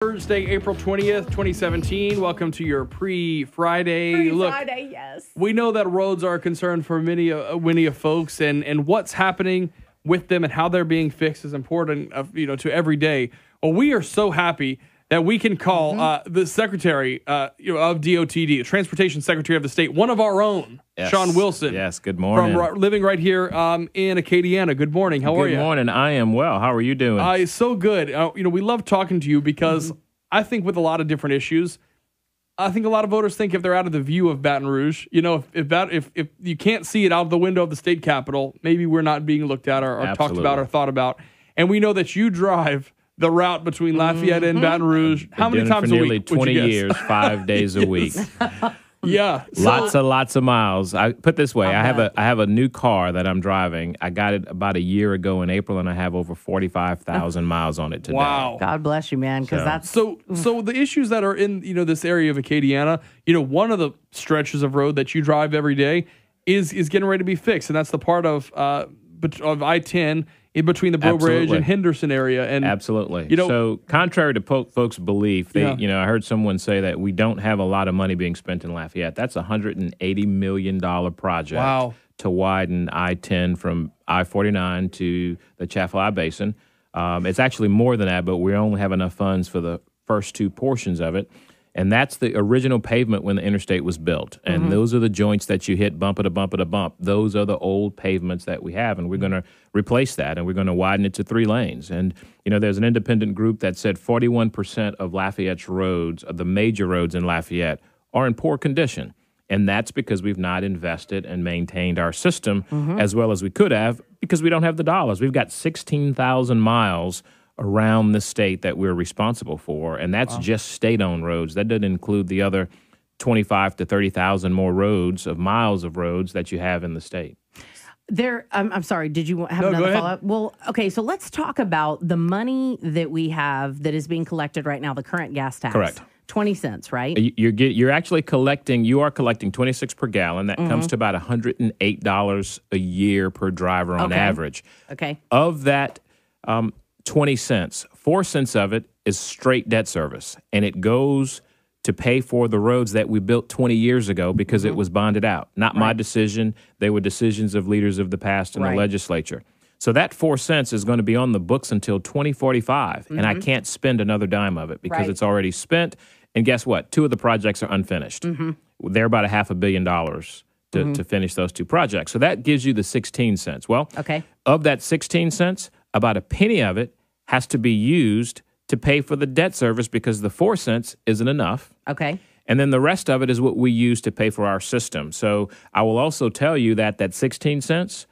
Thursday, April 20th, 2017. Welcome to your pre-Friday. Pre-Friday, yes. We know that roads are a concern for many of folks, and what's happening with them and how they're being fixed is important, to every day. Well, we are so happy that we can call the Secretary of DOTD, the Transportation Secretary of the state, one of our own, yes. Sean Wilson. Yes, good morning. Living right here in Acadiana. Good morning. How are you? Good morning. I am well. How are you doing? So good. We love talking to you because I think with a lot of different issues, I think a lot of voters think if they're out of the view of Baton Rouge, if you can't see it out of the window of the state capitol, maybe we're not being looked at or talked about or thought about. And we know that you drive the route between Lafayette and Baton Rouge. How many times a week? Nearly 20 years, 5 days a week. Yeah, lots of miles. I put it this way: I have a new car that I'm driving. I got it about a year ago in April, and I have over 45,000 miles on it today. Wow! God bless you, man. Because that's so the issues that are in this area of Acadiana. One of the stretches of road that you drive every day is getting ready to be fixed, and that's the part of I-10 in between the Breaux Bridge and Henderson area. And absolutely. So contrary to folks' belief, I heard someone say that we don't have a lot of money being spent in Lafayette. That's a $180 million project to widen I-10 from I-49 to the Chaffalay Basin. It's actually more than that, but we only have enough funds for the first two portions of it. And that's the original pavement when the interstate was built. And those are the joints that you hit bumper to bumper to bump. Those are the old pavements that we have. And we're going to replace that, and we're going to widen it to 3 lanes. And, there's an independent group that said 41% of Lafayette's roads, the major roads in Lafayette, are in poor condition. And that's because we've not invested and maintained our system as well as we could have because we don't have the dollars. We've got 16,000 miles around the state that we're responsible for, and that's just state-owned roads. That doesn't include the other 25 to 30,000 more miles of roads that you have in the state. I'm sorry, did you have another follow-up? Well, okay, so let's talk about the money that we have that is being collected right now, the current gas tax. Correct. 20 cents, right? You are collecting 26 per gallon. That comes to about $108 a year per driver on average. Okay. Of that 20 cents, 4 cents of it is straight debt service, and it goes to pay for the roads that we built 20 years ago because it was bonded out. Not my decision. They were decisions of leaders of the past in the legislature. So that 4 cents is going to be on the books until 2045, and I can't spend another dime of it because it's already spent. And guess what? 2 of the projects are unfinished. They're about $500 million to finish those 2 projects. So that gives you the 16 cents. Well, of that 16 cents, about a penny of it has to be used to pay for the debt service because the 4 cents isn't enough. Okay. And then the rest of it is what we use to pay for our system. So I will also tell you that 16 cents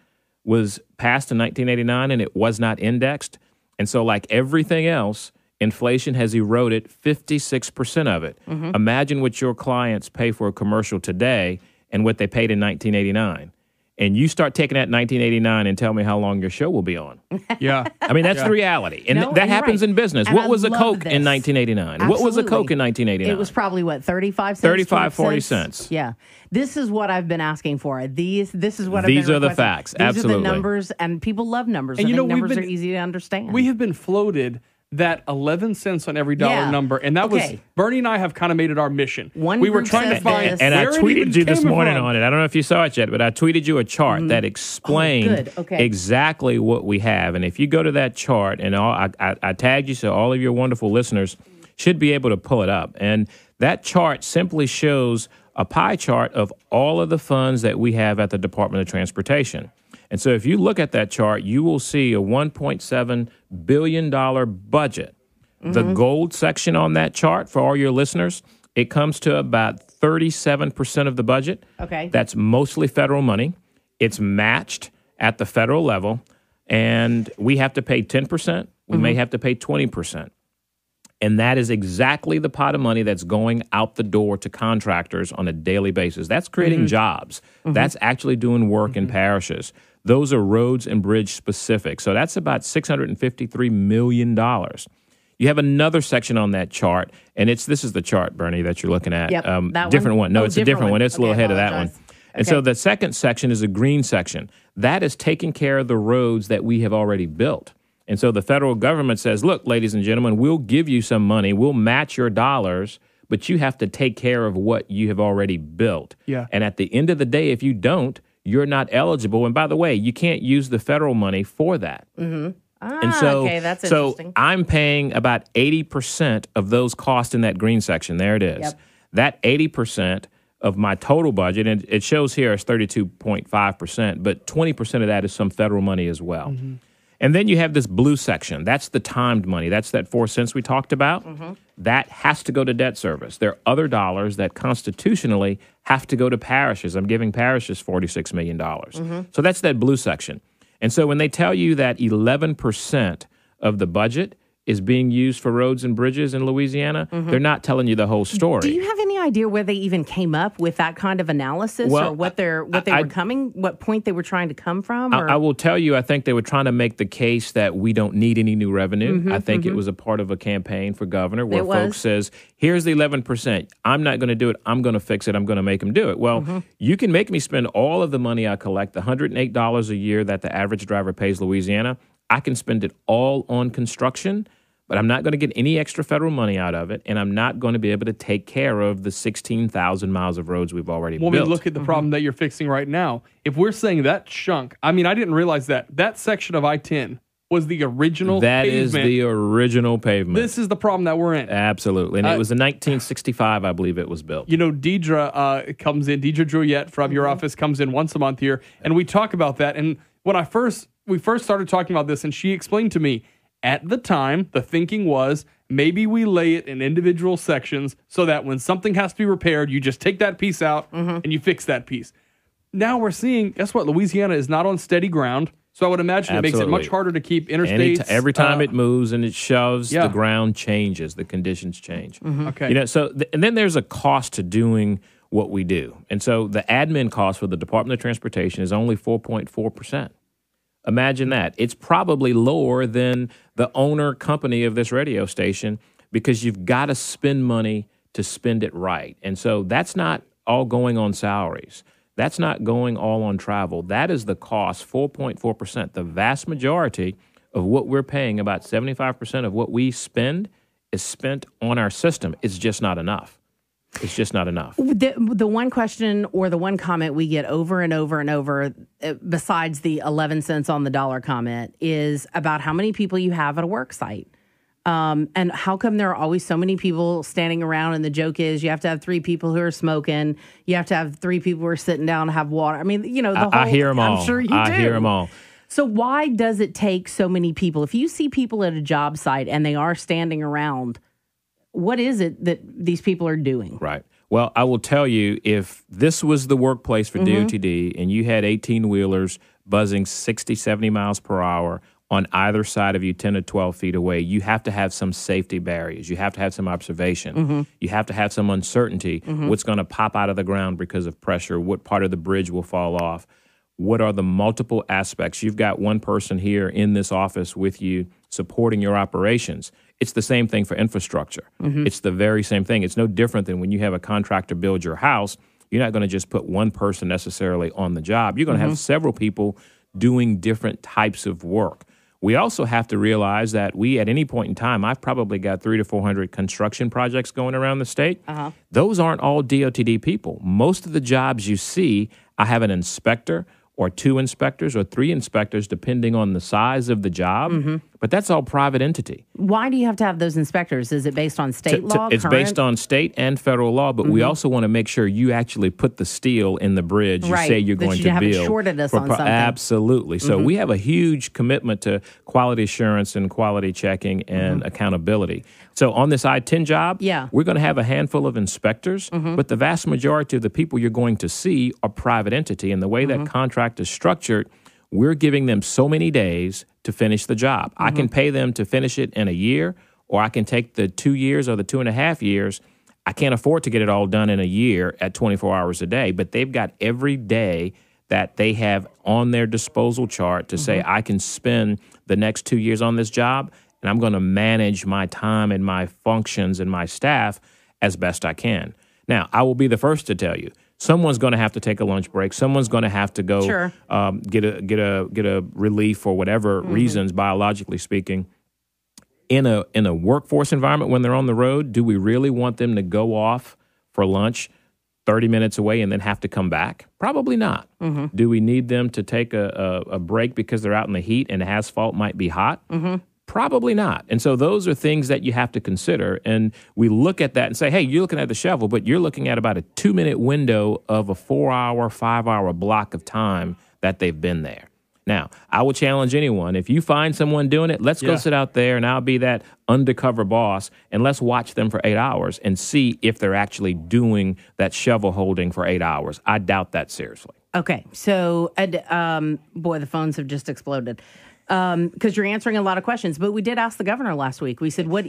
was passed in 1989 and it was not indexed. And so like everything else, inflation has eroded 56% of it. Imagine what your clients pay for a commercial today and what they paid in 1989. And you start taking that 1989 and tell me how long your show will be on. Yeah. I mean, that's the reality. And that happens in business. And what was a Coke this. in 1989? Absolutely. What was a Coke in 1989? It was probably, 35 cents? 35, 40 cents. Yeah. This is what I've been asking for. This is what I've been These are the requesting. facts. These Absolutely. are the numbers, and people love numbers. And I think numbers are easy to understand. We have been floated that 11 cents on every dollar number, and that was Bernie and I have kind of made it our mission. We were trying to find, and I tweeted you this morning from. on it. I don't know if you saw it yet, but I tweeted you a chart that explained exactly what we have. And if you go to that chart, and I tagged you, so all of your wonderful listeners should be able to pull it up. And that chart simply shows a pie chart of all of the funds that we have at the Department of Transportation. And so if you look at that chart, you will see a $1.7 billion budget. The gold section on that chart, for all your listeners, it comes to about 37% of the budget. Okay. That's mostly federal money. It's matched at the federal level, and we have to pay 10%. We may have to pay 20%. And that is exactly the pot of money that's going out the door to contractors on a daily basis. That's creating jobs. That's actually doing work in parishes. Those are roads and bridge specific. So that's about $653 million. You have another section on that chart, and this is the chart, Bernie, that you're looking at. Yep, that different one. No, it's a different one. It's a little ahead of that one. And Okay. so the second section is a green section. That is taking care of the roads that we have already built. And so the federal government says, look, ladies and gentlemen, we'll give you some money. We'll match your dollars, but you have to take care of what you have already built. Yeah. And at the end of the day, if you don't, you're not eligible. And by the way, you can't use the federal money for that. Mm-hmm. And so, okay, that's interesting. So I'm paying about 80% of those costs in that green section. There it is. Yep. That 80% of my total budget, and it shows here as 32.5%, but 20% of that is some federal money as well. Mm-hmm. And then you have this blue section. That's the timed money. That's that 4 cents we talked about. Mm-hmm. That has to go to debt service. There are other dollars that constitutionally have to go to parishes. I'm giving parishes $46 million. Mm-hmm. So that's that blue section. And so when they tell you that 11% of the budget is being used for roads and bridges in Louisiana, they're not telling you the whole story. Do you have any idea where they even came up with that kind of analysis, or what point they were trying to come from? Or? I will tell you, I think they were trying to make the case that we don't need any new revenue. I think it was a part of a campaign for governor where folks says, here's the 11%. I'm not going to do it. I'm going to fix it. I'm going to make them do it. Well, you can make me spend all of the money I collect, the $108 a year that the average driver pays Louisiana. I can spend it all on construction, but I'm not going to get any extra federal money out of it, and I'm not going to be able to take care of the 16,000 miles of roads we've already built. Well, look at the problem that you're fixing right now. If we're saying that chunk, I mean, I didn't realize that section of I-10 was the original pavement. That is the original pavement. This is the problem that we're in. Absolutely. And it was in 1965, I believe it was built. You know, Deidre comes in, Deidre Juliette from your office comes in once a month here, and we talk about that. And when we first started talking about this, and she explained to me, at the time, the thinking was maybe we lay it in individual sections so that when something has to be repaired, you just take that piece out and you fix that piece. Now we're seeing, guess what? Louisiana is not on steady ground. So I would imagine it makes it much harder to keep interstates. Every time it moves and it shoves, the ground changes, the conditions change. Okay. You know, and then there's a cost to doing what we do. And so the admin cost for the Department of Transportation is only 4.4%. Imagine that. It's probably lower than the owner company of this radio station because you've got to spend money to spend it right. And so that's not all going on salaries. That's not going all on travel. That is the cost, 4.4%. The vast majority of what we're paying, about 75% of what we spend, is spent on our system. It's just not enough. It's just not enough. The one question or the one comment we get over and over and over, besides the 11 cents on the dollar comment, is about how many people you have at a work site. And how come there are always so many people standing around? And the joke is you have to have 3 people who are smoking. You have to have 3 people who are sitting down and have water. I mean, you know, I hear them all. I'm sure you do. I hear them all. So why does it take so many people? If you see people at a job site and they are standing around, what is it that these people are doing? Right. Well, I will tell you, if this was the workplace for DOTD and you had 18-wheelers buzzing 60, 70 miles per hour on either side of you 10 to 12 feet away, you have to have some safety barriers. You have to have some observation. You have to have some uncertainty. What's going to pop out of the ground because of pressure? What part of the bridge will fall off? What are the multiple aspects? You've got one person here in this office with you supporting your operations. It's the same thing for infrastructure. It's the very same thing. It's no different than when you have a contractor build your house. You're not going to just put one person necessarily on the job. You're going to have several people doing different types of work. We also have to realize that we, at any point in time, I've probably got 300 to 400 construction projects going around the state. Those aren't all DOTD people. Most of the jobs you see, I have an inspector or 2 inspectors or 3 inspectors, depending on the size of the job. But that's all private entity. Why do you have to have those inspectors? Is it based on state law? It's based on state and federal law, but we also want to make sure you actually put the steel in the bridge you say you're going to build. That you haven't shorted us on something. Absolutely. So we have a huge commitment to quality assurance and quality checking and accountability. So on this I-10 job, we're going to have a handful of inspectors, but the vast majority of the people you're going to see are private entity. And the way that contract is structured, we're giving them so many days to finish the job. I can pay them to finish it in a year, or I can take the 2 years or the 2.5 years. I can't afford to get it all done in a year at 24 hours a day, but they've got every day that they have on their disposal chart to say, I can spend the next 2 years on this job, and I'm going to manage my time and my functions and my staff as best I can. Now, I will be the first to tell you, someone's going to have to take a lunch break. Someone's going to have to go Sure. get a relief for whatever reasons, biologically speaking. In a workforce environment when they're on the road, do we really want them to go off for lunch 30 minutes away and then have to come back? Probably not. Do we need them to take a break because they're out in the heat and asphalt might be hot? Probably not. And so those are things that you have to consider. And we look at that and say, hey, you're looking at the shovel, but you're looking at about a 2-minute window of a 4-hour, 5-hour block of time that they've been there. Now, I will challenge anyone. If you find someone doing it, let's go sit out there and I'll be that undercover boss and let's watch them for 8 hours and see if they're actually doing that shovel holding for 8 hours. I doubt that seriously. Okay. So, boy, the phones have just exploded. Because you're answering a lot of questions, but we did ask the governor last week. We said, when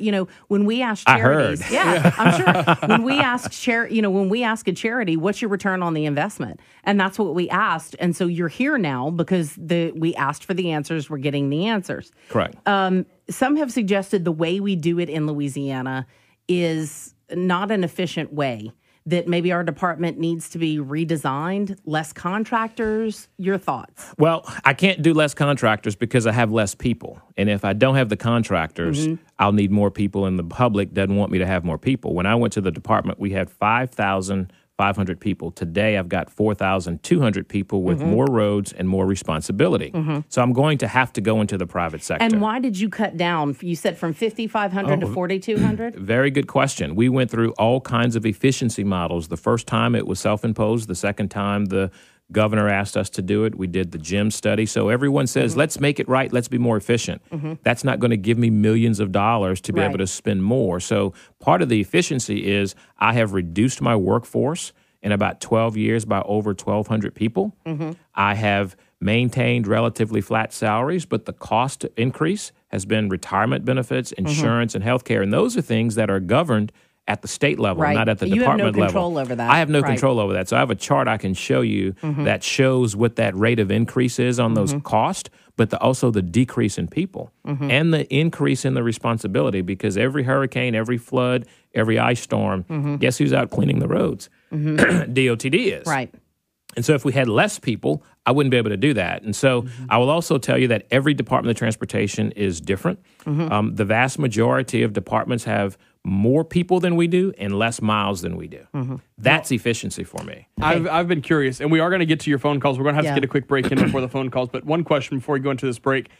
we asked charities, I'm sure when we asked when we ask a charity, what's your return on the investment? And that's what we asked. And so you're here now because we asked for the answers. We're getting the answers. Correct. Some have suggested the way we do it in Louisiana is not an efficient way, that maybe our department needs to be redesigned, less contractors. Your thoughts? Well, I can't do less contractors because I have less people. And if I don't have the contractors, I'll need more people, and the public doesn't want me to have more people. When I went to the department, we had 5,500 people. Today, I've got 4,200 people with more roads and more responsibility. So I'm going to have to go into the private sector. And why did you cut down? You said from 5,500 to 4,200? Very good question. We went through all kinds of efficiency models. The first time it was self-imposed. The second time the governor asked us to do it. We did the GEM study. So everyone says, let's make it right. Let's be more efficient. That's not going to give me millions of dollars to be able to spend more. So part of the efficiency is I have reduced my workforce in about 12 years by over 1,200 people. I have maintained relatively flat salaries, but the cost increase has been retirement benefits, insurance, and health care. And those are things that are governed at the state level, not at the department level. You have no control over that. I have no control over that. So I have a chart I can show you that shows what that rate of increase is on those costs, but also the decrease in people and the increase in the responsibility, because every hurricane, every flood, every ice storm, guess who's out cleaning the roads? DOTD is. Right. And so if we had less people, I wouldn't be able to do that. And so I will also tell you that every Department of Transportation is different. The vast majority of departments have more people than we do and less miles than we do. That's efficiency for me. I've been curious, and we are going to get to your phone calls. We're going to have to get a quick break in before the phone calls. But one question before we go into this break.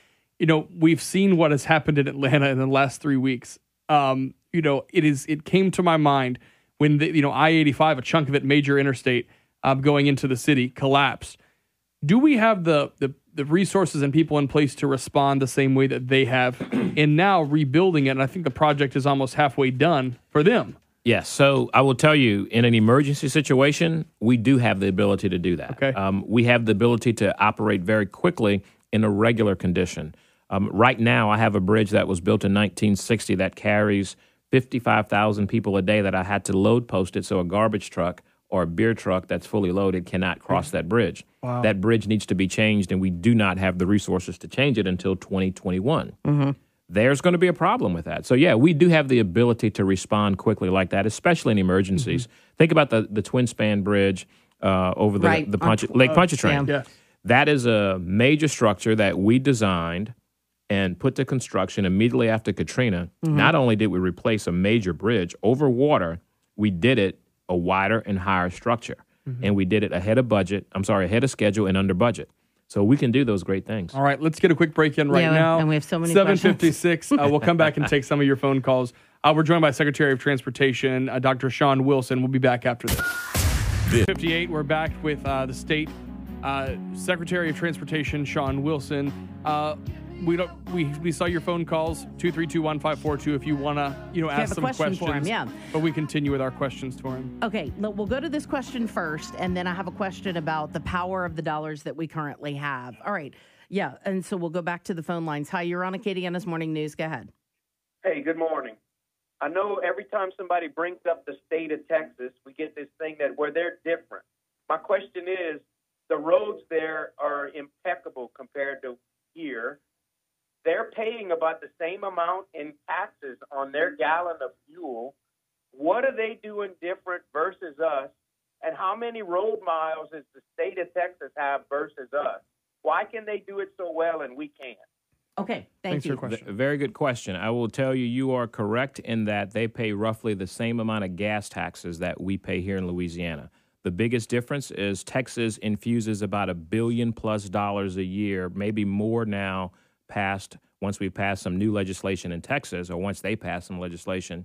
We've seen what has happened in Atlanta in the last 3 weeks. It came to my mind when I-85, a chunk of it, major interstate, going into the city, collapsed. Do we have the resources and people in place to respond the same way that they have, and now rebuilding it? And I think the project is almost halfway done for them. Yes. So I will tell you, in an emergency situation, we do have the ability to do that. Okay. We have the ability to operate very quickly in a regular condition. Right now, I have a bridge that was built in 1960 that carries 55,000 people a day that I had to load post it, so a garbage truck or a beer truck that's fully loaded cannot cross that bridge. Wow. That bridge needs to be changed, and we do not have the resources to change it until 2021. There's going to be a problem with that. So, yeah, we do have the ability to respond quickly like that, especially in emergencies. Think about the Twin Span Bridge over the Lake Pontchartrain. Yeah. That is a major structure that we designed and put to construction immediately after Katrina. Not only did we replace a major bridge over water, we did it a wider and higher structure. And we did it ahead of schedule and under budget. So we can do those great things. All right, let's get a quick break in now. And we have so many 7:56. We'll come back and take some of your phone calls. We're joined by Secretary of Transportation, Dr. Shawn Wilson. We'll be back after this. 58, we're back with the state Secretary of Transportation, Shawn Wilson. We saw your phone calls, 232-1542, if you want to ask some questions. For him, But we continue with our questions to him. Okay, we'll go to this question first, and then I have a question about the power of the dollars that we currently have. All right, and so we'll go back to the phone lines. Hi, you're on Acadiana's Morning News. Go ahead. Hey, good morning. I know every time somebody brings up the state of Texas, we get this thing where they're different. My question is, the roads there are impeccable compared to here. They're paying about the same amount in taxes on their gallon of fuel. What are they doing different versus us? And how many road miles does the state of Texas have versus us? Why can they do it so well and we can't? Okay, Thanks you. for your question. Very good question. I will tell you, you are correct in that they pay roughly the same amount of gas taxes that we pay here in Louisiana. The biggest difference is Texas infuses about $1 billion+ a year, maybe more now, once we pass some new legislation in Texas, or once they pass some legislation.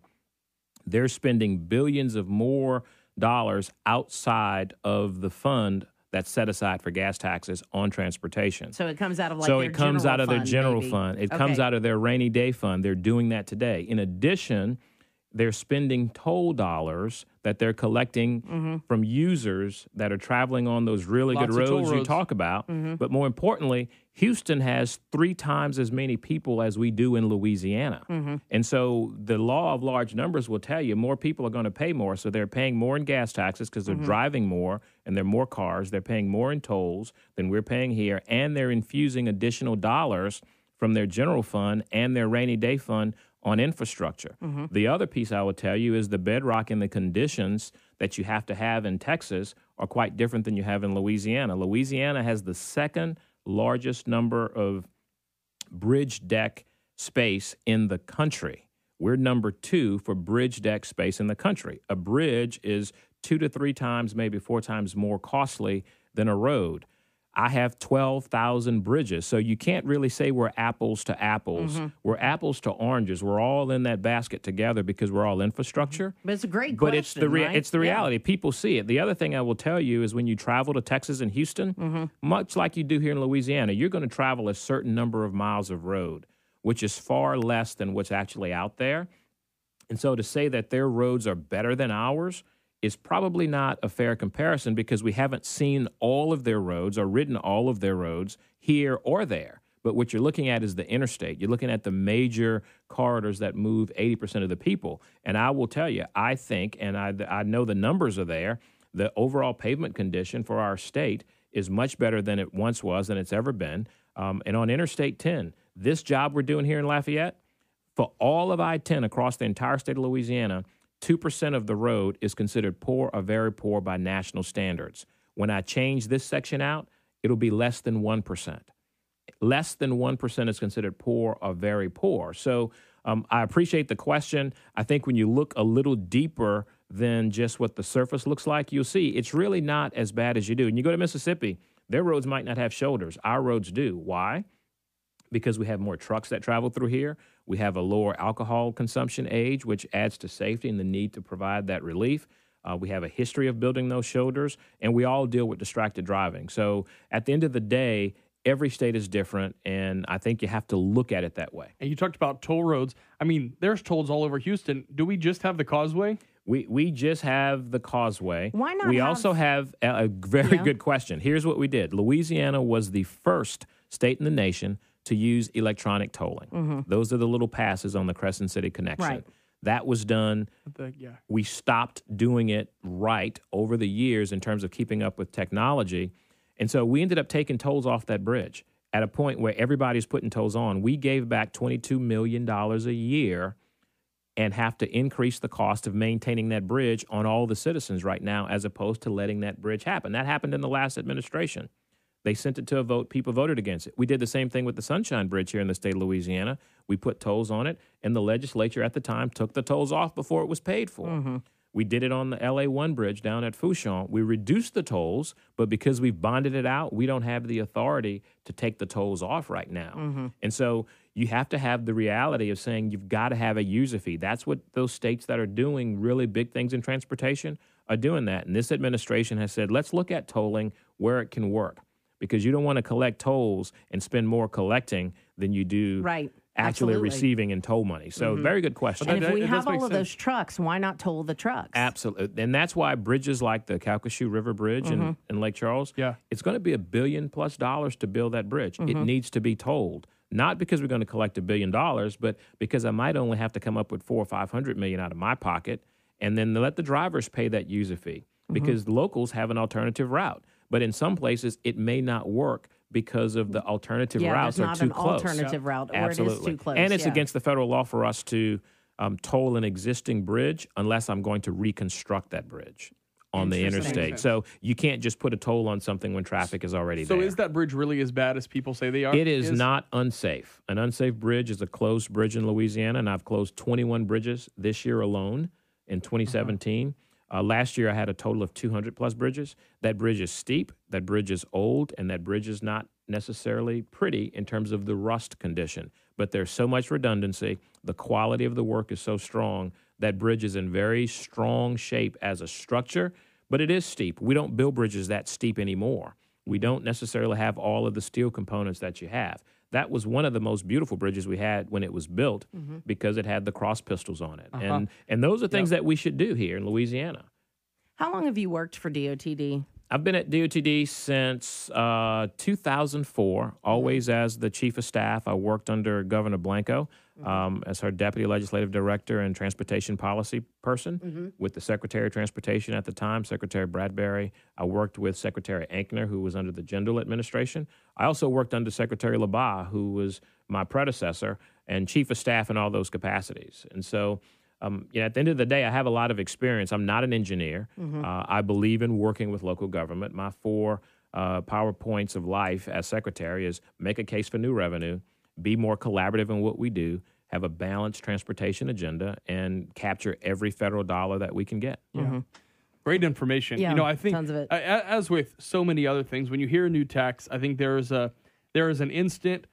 They're spending billions of more dollars outside of the fund that's set aside for gas taxes on transportation. So it comes out of their general fund. It comes out of their rainy day fund. They're doing that today. In addition, they're spending toll dollars that they're collecting from users that are traveling on those really good roads you talk about. But more importantly, Houston has 3 times as many people as we do in Louisiana. And so the law of large numbers will tell you more people are going to pay more. So they're paying more in gas taxes because they're driving more and there are more cars. They're paying more in tolls than we're paying here. And they're infusing additional dollars from their general fund and their rainy day fund on infrastructure. The other piece I will tell you is the bedrock and the conditions that you have to have in Texas are quite different than you have in Louisiana. Louisiana has the second largest number of bridge deck space in the country. We're number 2 for bridge deck space in the country. A bridge is 2 to 3 times, maybe 4 times more costly than a road. I have 12,000 bridges. So you can't really say we're apples to apples. We're apples to oranges. We're all in that basket together because we're all infrastructure. But it's a great question, right? It's the reality. People see it. The other thing I will tell you is when you travel to Texas and Houston, much like you do here in Louisiana, you're going to travel a certain number of miles of road, which is far less than what's actually out there. And so to say that their roads are better than ours is probably not a fair comparison because we haven't seen all of their roads or ridden all of their roads here or there. But what you're looking at is the interstate. You're looking at the major corridors that move 80% of the people. And I will tell you, I think, and I know the numbers are there, the overall pavement condition for our state is much better than it once was, than it's ever been. And on Interstate 10, this job we're doing here in Lafayette, for all of I-10 across the entire state of Louisiana, 2% of the road is considered poor or very poor by national standards. When I change this section out, it'll be less than 1%. Less than 1% is considered poor or very poor. So I appreciate the question. I think when you look a little deeper than just what the surface looks like, you'll see it's really not as bad as you do. And you go to Mississippi, their roads might not have shoulders. Our roads do. Why? Because we have more trucks that travel through here. We have a lower alcohol consumption age, which adds to safety and the need to provide that relief. We have a history of building those shoulders, and we all deal with distracted driving. So at the end of the day, every state is different, and I think you have to look at it that way. And you talked about toll roads. I mean, there's tolls all over Houston. Do we just have the Causeway? We just have the Causeway. Why not? We also have a very good question. Here's what we did. Louisiana was the first state in the nation to use electronic tolling. Those are the little passes on the Crescent City connection. Right. That was done. We stopped doing it right over the years in terms of keeping up with technology. And so we ended up taking tolls off that bridge at a point where everybody's putting tolls on. We gave back $22 million a year and have to increase the cost of maintaining that bridge on all the citizens right now as opposed to letting that bridge happen. That happened in the last administration. They sent it to a vote. People voted against it. We did the same thing with the Sunshine Bridge here in the state of Louisiana. We put tolls on it, and the legislature at the time took the tolls off before it was paid for. We did it on the LA1 bridge down at Fouchon. We reduced the tolls, but because we've bonded it out, we don't have the authority to take the tolls off right now. And so you have to have the reality of saying you've got to have a user fee. That's what those states that are doing really big things in transportation are doing that. And this administration has said, let's look at tolling where it can work. Because you don't want to collect tolls and spend more collecting than you do actually receiving in toll money. So very good question. And if we have all of those trucks, why not toll the trucks? Absolutely. And that's why bridges like the Calcasieu River Bridge in Lake Charles, it's going to be $1 billion+ to build that bridge. It needs to be tolled. Not because we're going to collect $1 billion, but because I might only have to come up with $400 or $500 million out of my pocket, and then let the drivers pay that user fee because locals have an alternative route. But in some places, it may not work because of the alternative routes are too close. Yeah, there's not an alternative route, or it is too close. And it's against the federal law for us to toll an existing bridge unless I'm going to reconstruct that bridge. on the interstate. So you can't just put a toll on something when traffic is already there. So is that bridge really as bad as people say they are? It is not unsafe. An unsafe bridge is a closed bridge in Louisiana, and I've closed 21 bridges this year alone in 2017. Last year, I had a total of 200-plus bridges. That bridge is steep, that bridge is old, and that bridge is not necessarily pretty in terms of the rust condition. But there's so much redundancy. The quality of the work is so strong. That bridge is in very strong shape as a structure, but it is steep. We don't build bridges that steep anymore. We don't necessarily have all of the steel components that you have. That was one of the most beautiful bridges we had when it was built because it had the cross pistols on it. And those are things that we should do here in Louisiana. How long have you worked for DOTD? I've been at DOTD since 2004, always as the chief of staff. I worked under Governor Blanco as her deputy legislative director and transportation policy person with the Secretary of Transportation at the time, Secretary Bradbury. I worked with Secretary Ankner, who was under the Jindal administration. I also worked under Secretary LaBagh, who was my predecessor, and chief of staff in all those capacities. And so at the end of the day, I have a lot of experience. I'm not an engineer. I believe in working with local government. My 4 PowerPoints of life as secretary is make a case for new revenue, be more collaborative in what we do, have a balanced transportation agenda, and capture every federal dollar that we can get. Great information. Yeah, I think tons of it. As with so many other things, when you hear a new tax, I think there is an instant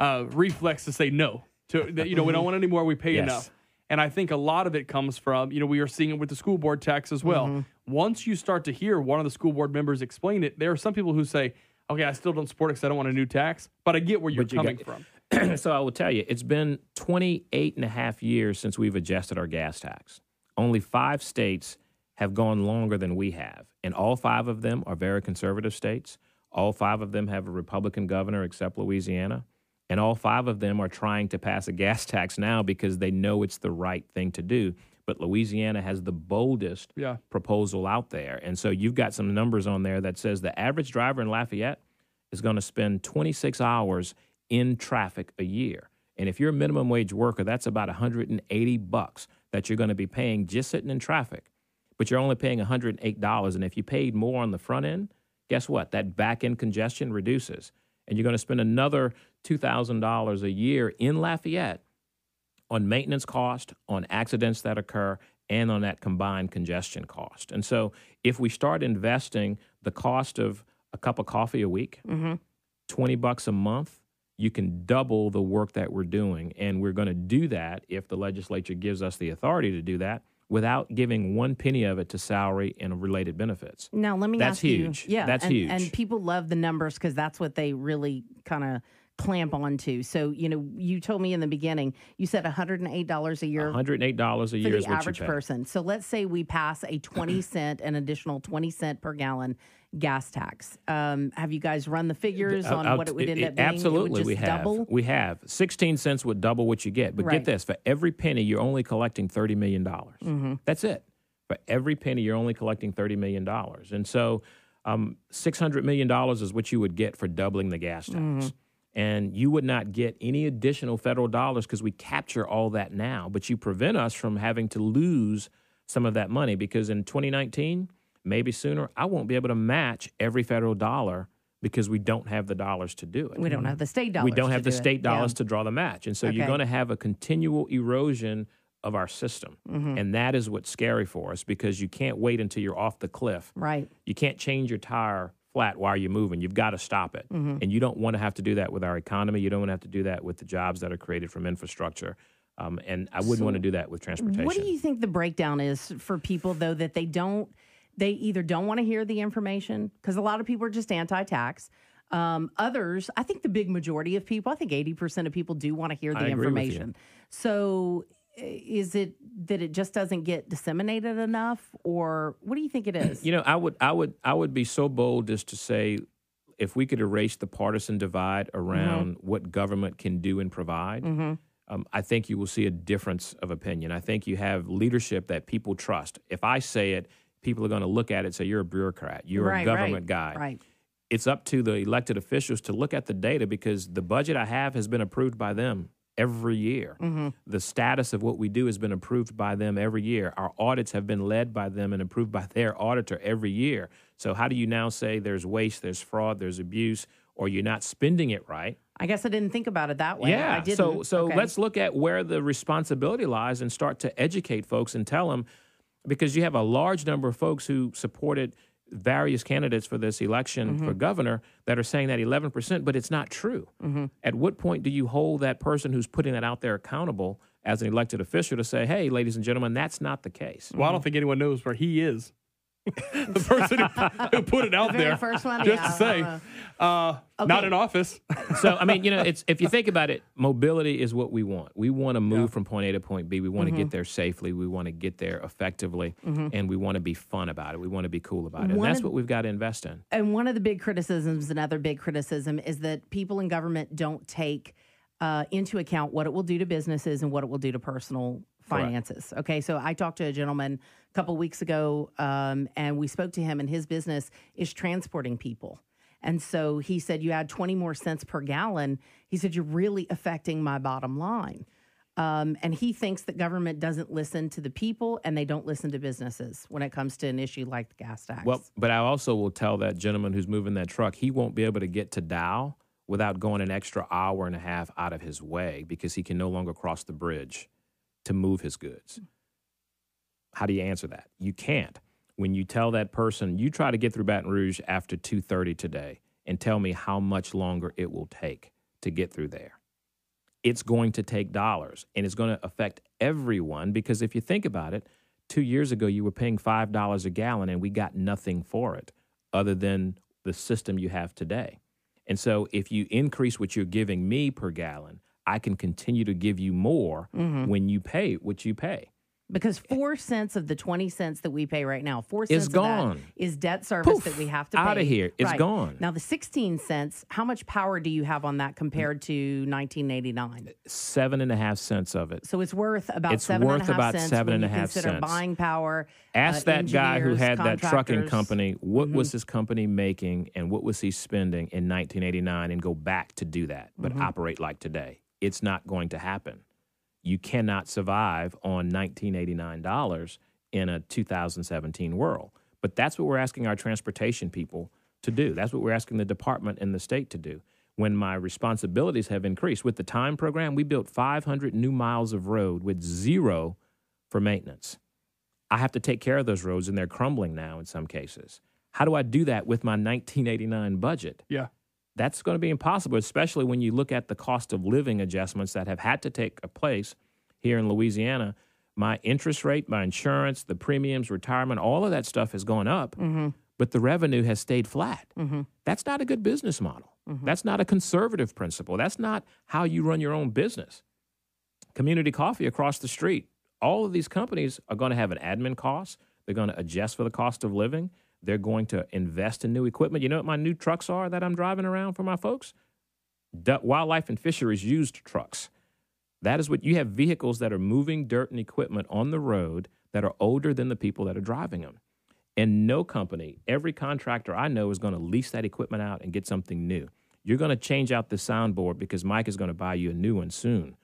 reflex to say no. We don't want any more. We pay enough. And I think a lot of it comes from, we are seeing it with the school board tax as well. Once you start to hear one of the school board members explain it, there are some people who say, okay, I still don't support it because I don't want a new tax, but I get where you're coming from. So I will tell you, it's been 28 and a half years since we've adjusted our gas tax. Only 5 states have gone longer than we have, and all 5 of them are very conservative states. All 5 of them have a Republican governor except Louisiana. And all 5 of them are trying to pass a gas tax now because they know it's the right thing to do. But Louisiana has the boldest proposal out there. And so you've got some numbers on there that says the average driver in Lafayette is going to spend 26 hours in traffic a year. And if you're a minimum wage worker, that's about $180 that you're going to be paying just sitting in traffic. But you're only paying $108. And if you paid more on the front end, guess what? That back end congestion reduces. And you're going to spend another $2,000 a year in Lafayette on maintenance cost, on accidents that occur, and on that combined congestion cost. And so if we start investing the cost of a cup of coffee a week, $20 a month, you can double the work that we're doing. And we're going to do that if the legislature gives us the authority to do that without giving 1 penny of it to salary and related benefits. Now, let me ask you. That's huge. Yeah, that's huge. And people love the numbers because that's what they really kind of clamp onto. So, you told me in the beginning, you said $108 a year. $108 a year for is the what average you pay. person. So let's say we pass a 20 cent, an additional 20 cent per gallon gas tax. Have you guys run the figures on what it would end up being? Absolutely, we have. Double? We have. 16 cents would double what you get. But get this, for every penny, you're only collecting $30 million. That's it. For every penny, you're only collecting $30 million. And so $600 million is what you would get for doubling the gas tax. And you would not get any additional federal dollars because we capture all that now. But you prevent us from having to lose some of that money because in 2019, maybe sooner, I won't be able to match every federal dollar because we don't have the dollars to do it. We don't have the state dollars. We don't have the state dollars to draw the match. And so you're going to have a continual erosion of our system. And that is what's scary for us because you can't wait until you're off the cliff. Right. You can't change your tire flat while you're moving. You've got to stop it. And you don't want to have to do that with our economy. You don't want to have to do that with the jobs that are created from infrastructure. And I wouldn't want to do that with transportation. What do you think the breakdown is for people, though, that they either don't want to hear the information, because a lot of people are just anti-tax. Others, I think the big majority of people, I think 80% of people do want to hear the information. So is it that it just doesn't get disseminated enough, or what do you think it is? I would be so bold as to say, if we could erase the partisan divide around what government can do and provide, I think you will see a difference of opinion. I think you have leadership that people trust. If I say it, people are going to look at it and say, you're a bureaucrat, you're a government guy. Right. It's up to the elected officials to look at the data because the budget I have has been approved by them. every year. The status of what we do has been approved by them every year. Our audits have been led by them and approved by their auditor every year. So how do you now say there's waste, there's fraud, there's abuse, or you're not spending it right? I guess I didn't think about it that way. Yeah. I didn't. So Okay. let's look at where the responsibility lies and start to educate folks and tell them, because you have a large number of folks who supported various candidates for this election for governor that are saying that 11%, but it's not true. At what point do you hold that person who's putting that out there accountable as an elected official to say, hey, ladies and gentlemen, that's not the case? Well, I don't think anyone knows where he is. The person who put it out The very there. first one? Just Yeah, to say, not in office. So, I mean, it's if you think about it, mobility is what we want. We want to move from point A to point B. We want to get there safely. We want to get there effectively. And we want to be fun about it. We want to be cool about it. And that's what we've got to invest in. And one of the big criticisms, another big criticism, is that people in government don't take into account what it will do to businesses and what it will do to personal finances. Okay, so I talked to a gentleman a couple of weeks ago, and we spoke to him, and his business is transporting people. And so he said, you add 20 more cents per gallon. He said, you're really affecting my bottom line. And he thinks that government doesn't listen to the people and they don't listen to businesses when it comes to an issue like the gas tax. Well, but I also will tell that gentleman who's moving that truck, he won't be able to get to Dow without going an extra hour and a half out of his way because he can no longer cross the bridge to move his goods. How do you answer that? You can't. When you tell that person, you try to get through Baton Rouge after 2:30 today and tell me how much longer it will take to get through there. It's going to take dollars, and it's going to affect everyone because if you think about it, 2 years ago you were paying $5 a gallon and we got nothing for it other than the system you have today. And so if you increase what you're giving me per gallon, I can continue to give you more when you pay what you pay. Because 4 cents of the 20 cents that we pay right now, 4 cents It's of gone. that is debt service Poof, that we have to pay. outta here. It's gone. Now, the 16 cents, how much power do you have on that compared to 1989? 7.5 cents of it. So it's worth about It's 7.5 worth about cents 7.5 when you consider cents. buying power. Ask that guy who engineers, had that trucking contractors. company, what was his company making and what was he spending in 1989 and go back to do that, but operate like today. It's not going to happen. You cannot survive on $1989 in a 2017 world. But that's what we're asking our transportation people to do. That's what we're asking the department and the state to do. When my responsibilities have increased, with the TIME program, we built 500 new miles of road with zero for maintenance. I have to take care of those roads, and they're crumbling now in some cases. How do I do that with my 1989 budget? Yeah. That's going to be impossible, especially when you look at the cost of living adjustments that have had to take place here in Louisiana. My interest rate, my insurance, the premiums, retirement, all of that stuff has gone up, but the revenue has stayed flat. That's not a good business model. That's not a conservative principle. That's not how you run your own business. Community Coffee across the street, all of these companies are going to have an admin cost. They're going to adjust for the cost of living. They're going to invest in new equipment. You know what my new trucks are that I'm driving around for my folks? Wildlife and Fisheries used trucks. That is what you have, vehicles that are moving dirt and equipment on the road that are older than the people that are driving them. And no company, every contractor I know is going to lease that equipment out and get something new. You're going to change out the soundboard because Mike is going to buy you a new one soon.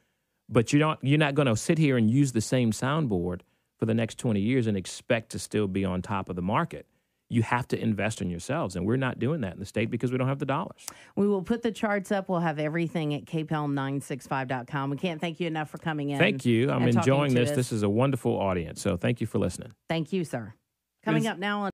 But you're not going to sit here and use the same soundboard for the next 20 years and expect to still be on top of the market. You have to invest in yourselves, and we're not doing that in the state because we don't have the dollars. We will put the charts up. We'll have everything at kpel965.com. We can't thank you enough for coming in. Thank you. I'm and talking enjoying to this. us. This is a wonderful audience, so thank you for listening. Thank you, sir. Coming up now on